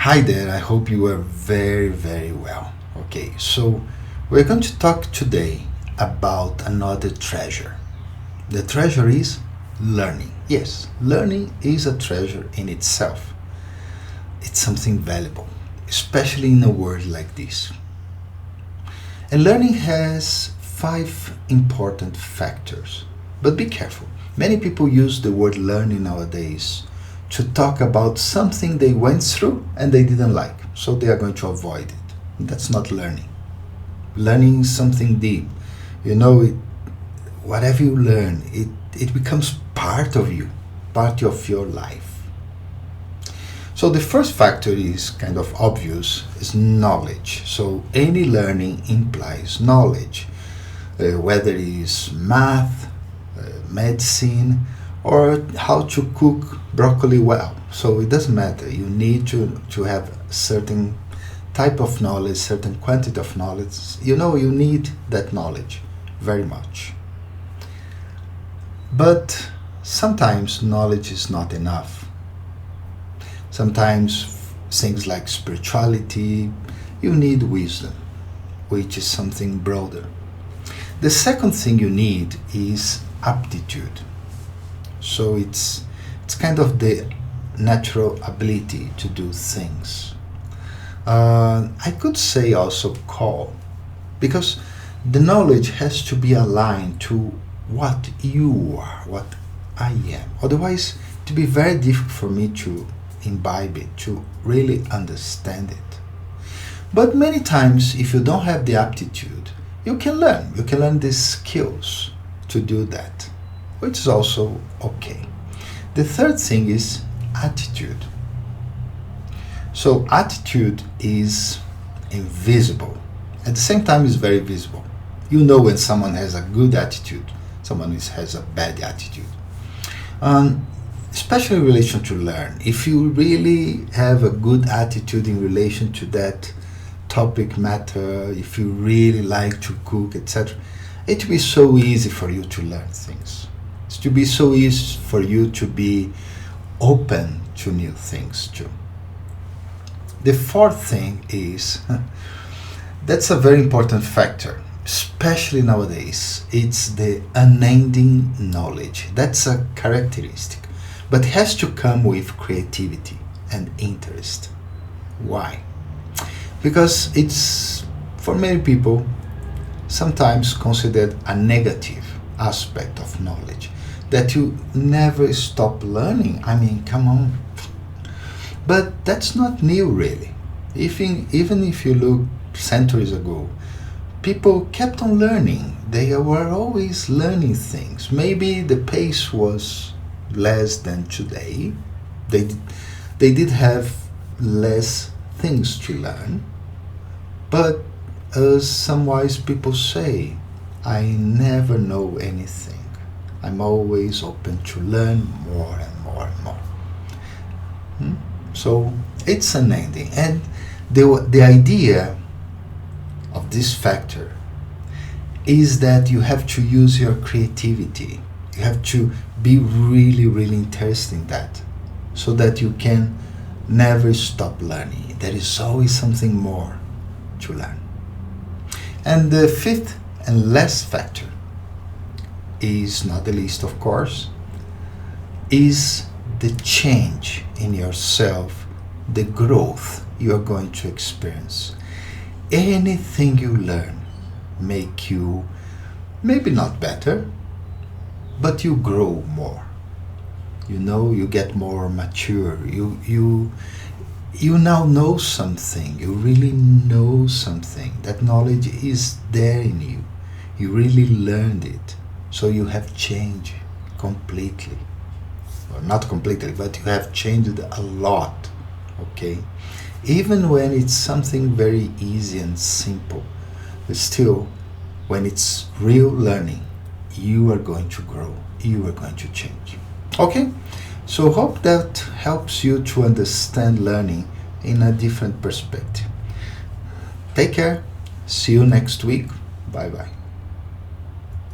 Hi there, I hope you are very, very well. Okay, so we're going to talk today about another treasure. The treasure is learning. Yes, learning is a treasure in itself. It's something valuable, especially in a world like this. And learning has five important factors. But be careful. Many people use the word learning nowadays to talk about something they went through and they didn't like, so they are going to avoid it. That's not learning. Learning is something deep. Whatever you learn, it becomes part of you, part of your life. So the first factor is kind of obvious, is knowledge. So any learning implies knowledge, whether it is math, medicine, or how to cook broccoli well. So it doesn't matter. You need to have a certain type of knowledge, certain quantity of knowledge. You need that knowledge very much. But sometimes knowledge is not enough. Sometimes things like spirituality, you need wisdom, which is something broader. The second thing you need is aptitude. So it's kind of the natural ability to do things. I could say also call, because the knowledge has to be aligned to what you are, what I am. Otherwise, it will be very difficult for me to imbibe it, to really understand it. But many times, if you don't have the aptitude, you can learn. You can learn the skills to do that, which is also okay. The third thing is attitude. So attitude is invisible. At the same time, it's very visible. You know when someone has a good attitude, someone has a bad attitude. Especially in relation to learn. If you really have a good attitude in relation to that topic matter, if you really like to cook, etc., it will be so easy for you to learn things. It will be so easy for you to be open to new things too. The fourth thing is, that's a very important factor, especially nowadays. It's the unending knowledge. That's a characteristic, but it has to come with creativity and interest. Why? Because it's, for many people, sometimes considered a negative aspect of knowledge, that you never stop learning. I mean, come on. But that's not new, really. Even if you look centuries ago, people kept on learning. They were always learning things. Maybe the pace was less than today. They did have less things to learn. But as some wise people say, I never know anything. I'm always open to learn more and more and more. So it's an ending. And the idea of this factor is that you have to use your creativity. You have to be really, really interested in that, so that you can never stop learning. There is always something more to learn. And the fifth and last factor is not the least, of course, is the change in yourself, the growth you are going to experience. Anything you learn make you maybe not better, but you grow more. You get more mature. You now know something. You really know something. That knowledge is there in you. You really learned it. So you have changed completely. Well, not completely, but you have changed a lot. Okay? Even when it's something very easy and simple, but still, when it's real learning, you are going to grow. You are going to change. Okay? So hope that helps you to understand learning in a different perspective. Take care. See you next week. Bye bye.